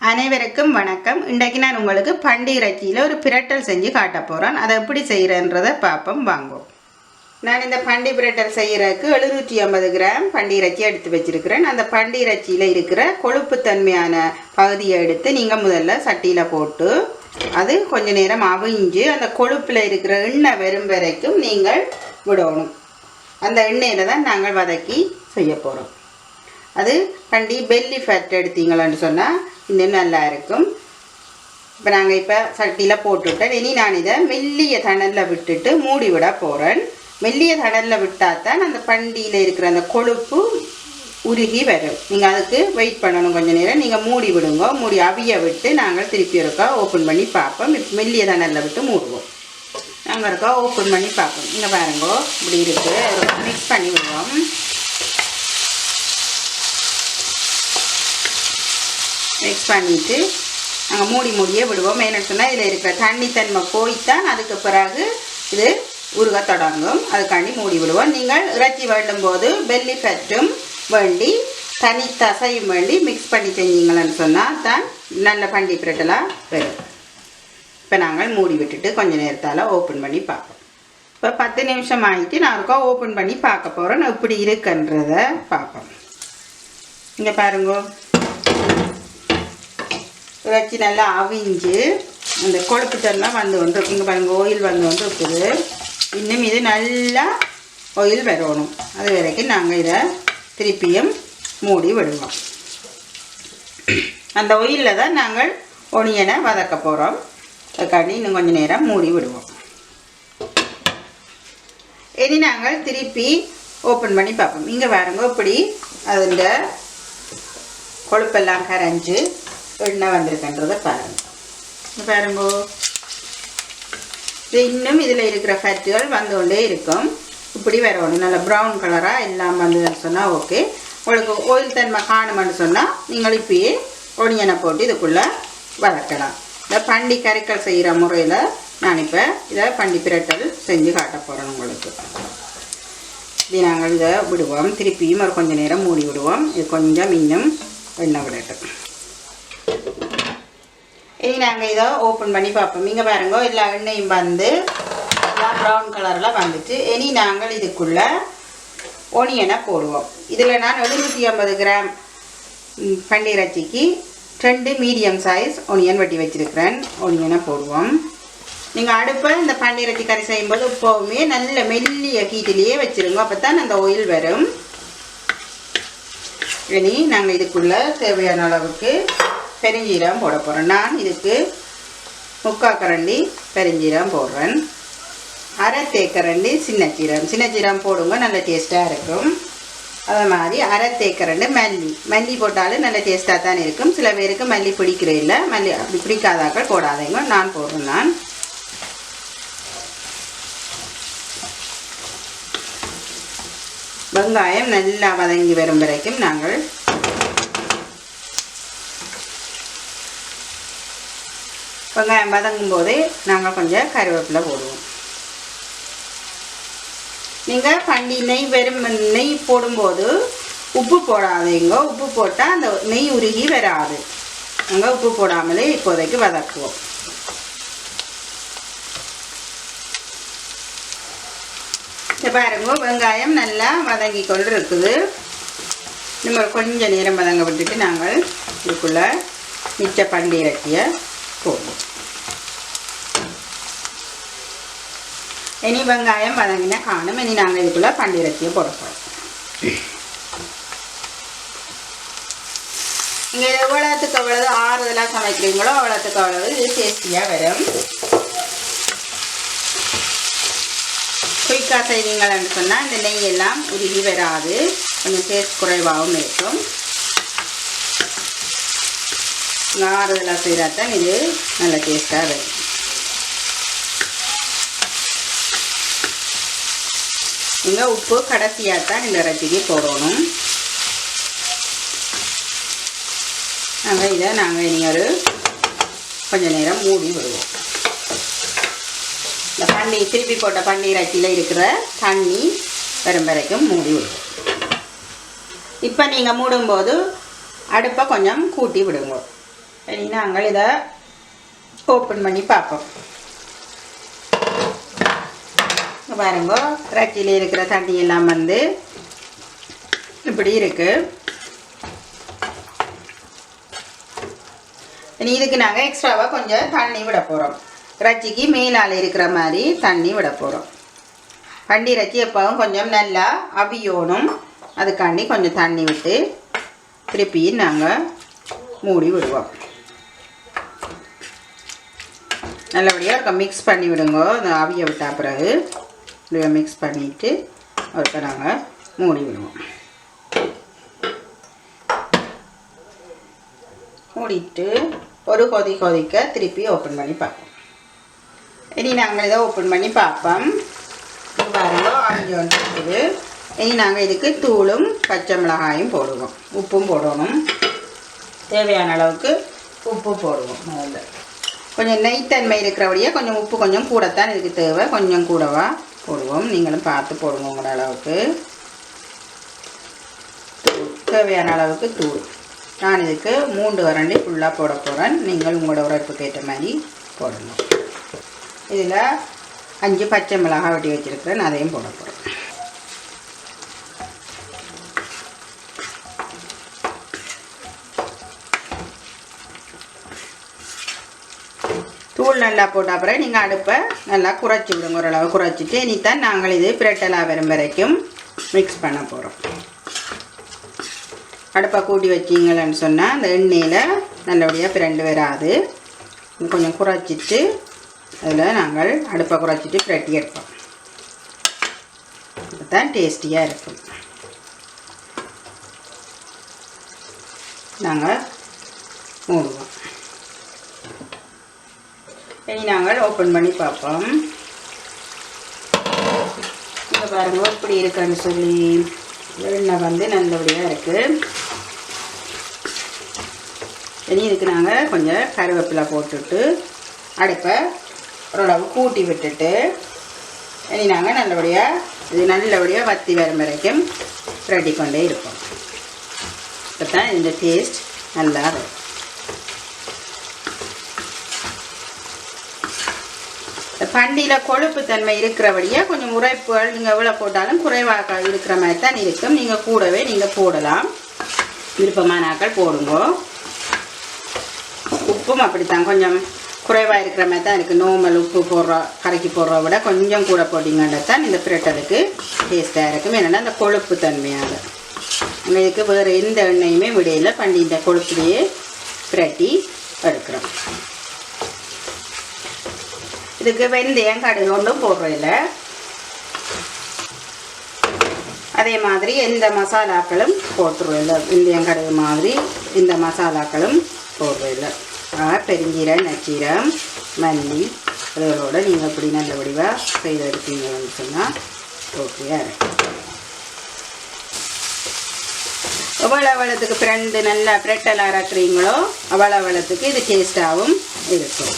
அனைவருக்கும் வணக்கம். இன்றைக்கு நான் உங்களுக்கு பண்டி இறைச்சியில் ஒரு பிரட்டல் செஞ்சு காட்ட போகிறேன். அதை எப்படி செய்கிறேன்றதை பார்ப்போம் வாங்குவோம். நான் இந்த பண்டி பிரட்டல் செய்கிறதுக்கு 750 கிராம் பண்டி இறைச்சி எடுத்து வச்சுருக்கிறேன். அந்த பண்டி இறைச்சியில் இருக்கிற கொழுப்புத்தன்மையான பகுதியை எடுத்து நீங்கள் முதல்ல சட்டியில் போட்டு அது கொஞ்ச நேரம் அவிஞ்சு அந்த கொழுப்பில் இருக்கிற எண்ணெய் வரும் வரைக்கும் நீங்கள் விடணும். அந்த எண்ணெயில் தான் நாங்கள் வதக்கி செய்ய போகிறோம். அது பண்டி பெல்லி ஃபேட் எடுத்தீங்களான்னு சொன்னால் இன்னும் நல்லா இருக்கும். இப்போ நாங்கள் இப்போ சட்டியில் போட்டுவிட்டேன். இனி நான் இதை மெல்லிய தணலில் விட்டுட்டு மூடி விட போகிறேன். மெல்லிய தணலில் விட்டால் தான் அந்த பண்டியில் இருக்கிற அந்த கொழுப்பு உருகி வரும். நீங்கள் அதுக்கு வெயிட் பண்ணணும் கொஞ்சம் நேரம். நீங்கள் மூடி விடுங்க. மூடி அவிய விட்டு நாங்கள் திருப்பி இருக்கா ஓப்பன் பண்ணி பார்ப்போம். இப்போ மெல்லிய தணலில் விட்டு மூடுவோம். நாங்கள் இருக்கா ஓப்பன் பண்ணி பார்ப்போம். இங்கே பாருங்கோ இப்படி இருக்குது. மிக்ஸ் பண்ணி விடுவோம். மிக்ஸ் பண்ணிவிட்டு நாங்கள் மூடியே விடுவோம். என்னென்னு சொன்னால் இதில் இருக்கிற தண்ணித்தன்மை போய்த்தான் அதுக்கு பிறகு இது உருக தொடங்கும். அதுக்காண்டி மூடி விடுவோம். நீங்கள் இறைச்சி வேண்டும் போது பெல்லி ஃபேட்டும் வேண்டி தனி தசையும் வேண்டி மிக்ஸ் பண்ணி செஞ்சீங்கன்னு சொன்னால் தான் நல்ல பண்டி பிரட்டலாக வரும். இப்போ நாங்கள் மூடி விட்டுட்டு கொஞ்சம் நேரத்தால் ஓப்பன் பண்ணி பார்ப்போம். இப்போ 10 நிமிஷம் ஆகிட்டு நான் இருக்கா ஓப்பன் பண்ணி பார்க்க போகிறேன். நான் இப்படி இருக்குன்றதை பார்ப்போம். இங்கே பாருங்க, இறைச்சி நல்லா அவிஞ்சு அந்த கொழுப்புத்தெல்லாம் வந்து கொண்டு இங்கே பாருங்க ஆயில் வந்து கொண்டு இருக்குது. இன்னும் இது நல்லா ஆயில் வரணும். அது வரைக்கும் நாங்கள் இதை திருப்பியும் மூடி விடுவோம். அந்த ஆயிலில் தான் நாங்கள் ஒனியனை வதக்க போகிறோம். அதுக்காண்டி இன்னும் கொஞ்சம் நேரம் மூடி விடுவோம். இனி நாங்கள் திருப்பி ஓப்பன் பண்ணி பார்ப்போம். இங்கே பாருங்க இப்படி அதுண்ட கொழுப்பெல்லாம் கரைஞ்சி எண்ணெய் வந்திருக்குன்றதை பாருங்கள். பாருங்க இது இன்னும் இதில் இருக்கிற ஃபேட்டுகள் வந்து கொண்டே இருக்கும். இப்படி வரணும். நல்லா ப்ரௌன் கலராக எல்லாம் வந்ததுன்னு சொன்னால் ஓகே. உங்களுக்கு ஆயில் தன்மை காணுமென்னு சொன்னால் நீங்கள் இப்பயே ஒனியனை போட்டு இதுக்குள்ளே வதக்கலாம். இந்த பண்டி கறிக்கல் செய்கிற முறையில் நான் இப்போ இதை பண்டி பிரட்டல் செஞ்சு காட்ட போகிறேன் உங்களுக்கு. இது நாங்கள் இதை விடுவோம். திருப்பியும் ஒரு கொஞ்சம் நேரம் மூடி விடுவோம். இது கொஞ்சம் இன்னும் எண்ணெய் விடட்டும். இனி நாங்கள் இதை ஓப்பன் பண்ணி பார்ப்போம். இங்கே பாருங்க எல்லா எண்ணெயும் வந்து எல்லாம் ப்ரௌன் கலரில் வந்துட்டு இனி நாங்கள் இதுக்குள்ளே ஒனியனை போடுவோம். இதில் நான் 750 கிராம் பண்டி இறைச்சிக்கு 2 மீடியம் சைஸ் ஒனியன் வெட்டி வச்சுருக்கிறேன். ஒனியனை போடுவோம். நீங்கள் அடுப்பை இந்த பண்டி இறைச்சி கறி செய்யும்போது எப்போவுமே நல்ல மெல்லிய ஹீட்டிலேயே வச்சுருங்க. அப்போ தான் அந்த ஆயில் வரும். இனி நாங்கள் இதுக்குள்ளே தேவையான அளவுக்கு பெருஞ்சீரகம் போட போகிறேன். நான் இதுக்கு 3/4 கரண்டி பெருஞ்சீரகம் போடுறேன். 1/2 தேக்கரண்டி சின்ன சீரகம் போடுங்க, நல்ல டேஸ்ட்டாக இருக்கும். அதே மாதிரி 1/2 தேக்கரண்டி மல்லி போட்டாலும் நல்ல டேஸ்ட்டாக தான் இருக்கும். சில பேருக்கு மல்லி பிடிக்கிற இல்லை, மல்லி அப்படி பிடிக்காதாக்கள் போடாதீங்க. நான் போடுறேன். நான் வெங்காயம் நல்லா வதங்கி வரும் வரைக்கும் நாங்கள் வெங்காயம் வதங்கும் போதே நாங்கள் கொஞ்சம் கருவேப்பிலை போடுவோம். நீங்கள் பண்டி நெய் போடும்போது உப்பு போடாதீங்க. உப்பு போட்டால் அந்த நெய் உருகி வராது. நாங்கள் உப்பு போடாமலே இப்போதைக்கு வதக்குவோம். இப்போ பாருங்க வெங்காயம் நல்லா வதங்கி கொண்டு இருக்குது. நம்ம கொஞ்சம் நேரம் வதங்க விட்டுட்டு நாங்கள் இதுக்குள்ளே மிச்ச பண்டி இறைச்சியை போடுவோம். இனி வெங்காயம் வதங்கினா காணும். இனி நாங்கள் இதுக்குள்ளே பண்டி இறைச்சியை போட போகிறோம். நீங்கள் எவ்வளோத்துக்கு எவ்வளவு ஆறுதலாக சமைக்கிறீங்களோ அவ்வளோத்துக்கு அவ்வளவு இது டேஸ்டியாக வரும். குயிக்காக செய்வீங்கன்னு சொன்னால் இந்த நெய் எல்லாம் உருகி வராது. கொஞ்சம் டேஸ்ட் குறைவாகவும் இருக்கும். ஆறுதலாக செய்கிறா தான் இது நல்ல டேஸ்ட்டாக வரும். நீங்கள் உப்பு கடைசியாக தான் இந்த இறைச்சிக்கு போடணும். நாங்கள் இனி ஒரு கொஞ்சம் நேரம் மூடி விடுவோம். இந்த பண்டி திருப்பி போட்ட பண்டி இறைச்சியில் இருக்கிற தண்ணி வரும் வரைக்கும் மூடி விடுவோம். இப்போ நீங்கள் மூடும்போது அடுப்பை கொஞ்சம் கூட்டி விடுங்க. இனி நாங்கள் இதை ஓப்பன் பண்ணி பார்ப்போம். பாருங்க, இறைச்சியில் இருக்கிற தண்ணி எல்லாம் வந்து இப்படி இருக்கு. இனி இதுக்கு நாங்கள் எக்ஸ்ட்ராவாக கொஞ்சம் தண்ணி விட போகிறோம். இறைச்சிக்கு மேலால் இருக்கிற மாதிரி தண்ணி விட போகிறோம். பண்டி இறைச்சி எப்பவும் கொஞ்சம் நல்லா அவியோணும். அதுக்காண்டி கொஞ்சம் தண்ணி விட்டு திருப்பி நாங்கள் மூடி விடுவோம். நல்லபடியாக மிக்ஸ் பண்ணி விடுங்க. அந்த அவிய விட்டா பிறகு இப்படியே மிக்ஸ் பண்ணிவிட்டு ஒருக்க நாங்கள் மூடி விடுவோம். மூடிட்டு ஒரு கொதிக்க திருப்பி ஓப்பன் பண்ணி பார்ப்போம். இனி நாங்கள் இதை ஓப்பன் பண்ணி பார்ப்போம். பாருங்க, அவிஞ்சு வந்துருக்குது. இனி நாங்கள் இதுக்கு தூளும் பச்சை மிளகாயும் போடுவோம். உப்பும் போடணும். தேவையான அளவுக்கு உப்பு போடுவோம். முதல்ல கொஞ்சம் நெய்த்தன்மை இருக்கிறபடியே கொஞ்சம் உப்பு கொஞ்சம் கூடத்தான் இதுக்கு தேவை. கொஞ்சம் கூடவா போடுவோம். நீங்களும் பார்த்து போடுங்க உங்களோட அளவுக்கு. தூள் தேவையான அளவுக்கு தூள். நான் இதுக்கு 3 வரண்டி ஃபுல்லாக போட போகிறேன். நீங்கள் உங்களோட உரைப்புக்கு ஏற்ற மாதிரி போடணும். இதில் 5 பச்சை மிளகாய் வெட்டி வச்சுருக்கிறேன். அதையும் போட போகிறேன். தூள் நல்லா போட்ட அப்புறம் நீங்கள் அடுப்பை நல்லா குறைச்சி விடுங்க. ஓரளவு குறைச்சிட்டு இனித்தான் நாங்கள் இது பிரட்டலாக வரும் வரைக்கும் மிக்ஸ் பண்ண போகிறோம். அடுப்பை கூட்டி வச்சிங்கன்னு சொன்னால் அந்த எண்ணெயில் நல்லபடியாக பிரண்டு வராது. கொஞ்சம் குறைச்சிட்டு அதில் நாங்கள் அடுப்பை குறைச்சிட்டு பிரட்டி எடுப்போம். அதுதான் டேஸ்டியாக இருக்கும். நாங்கள் மூடுவோம். இனி நாங்கள் ஓப்பன் பண்ணி பார்ப்போம். இங்கே பாருங்கள் இப்படி இருக்குன்னு சொல்லி எண்ணெய் வந்து நல்லபடியாக இருக்குது. இனி இதுக்கு நாங்கள் கொஞ்சம் கருவேப்பிலை போட்டுட்டு அடுப்பை ஓரளவு கூட்டி விட்டுட்டு இனி நாங்கள் நல்லபடியாக வத்தி வரும் வரைக்கும் ரெடி கொண்டே இருப்போம். இப்போ தான் இந்த டேஸ்ட் நல்லா வரும். பண்டியில் கொழுப்பு தன்மை இருக்கிறபடியே கொஞ்சம் உரைப்புகள் நீங்கள் எவ்வளோ போட்டாலும் குறைவாக இருக்கிற மாதிரி தான் இருக்கும். நீங்கள் கூடவே நீங்கள் போடலாம். விருப்பமான நாட்கள் போடுங்க. உப்பும் அப்படித்தான் கொஞ்சம் குறைவாக இருக்கிற மாதிரி தான் இருக்குது. நார்மல் உப்பு கரைக்கி போடுறத விட கொஞ்சம் கூட போட்டிங்கன்னா தான் இந்த பிரட்டலுக்கு டேஸ்ட்டாக இருக்கும். என்னென்னா அந்த கொழுப்பு தன்மையாக இதுக்கு வேறு எந்த எண்ணெயுமே விடையில பண்டி இந்த கொழுப்புலையே பிரட்டி எடுக்கிறோம். இதுக்கு வெந்தயம் கடுகு ஒன்றும் போடுறதில்ல. அதே மாதிரி எந்த மசாலாக்களும் போட்டுருவில்லை. வெந்தயம் கடுகு மாதிரி இந்த மசாலாக்களும் போடுறதில்லை. பெருஞ்சீரகம், நச்சீரகம், மல்லி அதோட நீங்கள் இப்படி நல்ல வடிவாக செய்து எடுப்பீங்கன்னு சொன்னால் ஓகேயா இருக்கும். எவ்வளவுக்கு ஃப்ரெண்டு நல்லா பிரட்டலாக அரைக்கிறீங்களோ அவ்வளவுக்கு இது டேஸ்ட்டாகவும் இருக்கும்.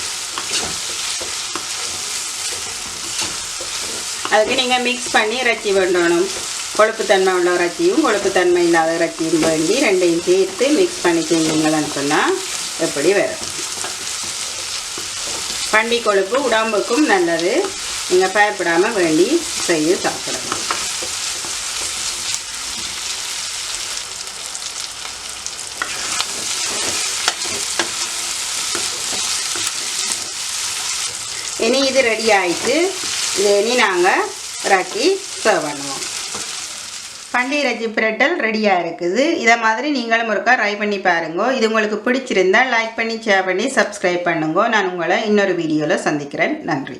அதுக்கு நீங்கள் மிக்ஸ் பண்ணி இறைச்சி வேண்டணும். கொழுப்புத்தன்மை உள்ள இறைச்சியும் கொழுப்புத்தன்மை இல்லாத இறைச்சியும் வேண்டி ரெண்டையும் சேர்த்து மிக்ஸ் பண்ணி செய்வீங்கன்னு சொன்னால் எப்படி வரும். பண்டி கொழுப்பு உடம்புக்கும் நல்லது. நீங்கள் பயப்படாமல் வேண்டி செய்து சாப்பிடணும். இனி இது ரெடி ஆகிட்டு இது இனி நாங்கள் இறக்கி சர்வ் பண்ணுவோம். பண்டி இறைச்சி பிரட்டல் ரெடியாக இருக்குது. இதை மாதிரி நீங்களும் ஒருக்கா ட்ரை பண்ணி பாருங்க. இது உங்களுக்கு பிடிச்சிருந்தால் லைக் பண்ணி ஷேர் பண்ணி சப்ஸ்கிரைப் பண்ணுங்க. நான் உங்களை இன்னொரு வீடியோவில் சந்திக்கிறேன். நன்றி.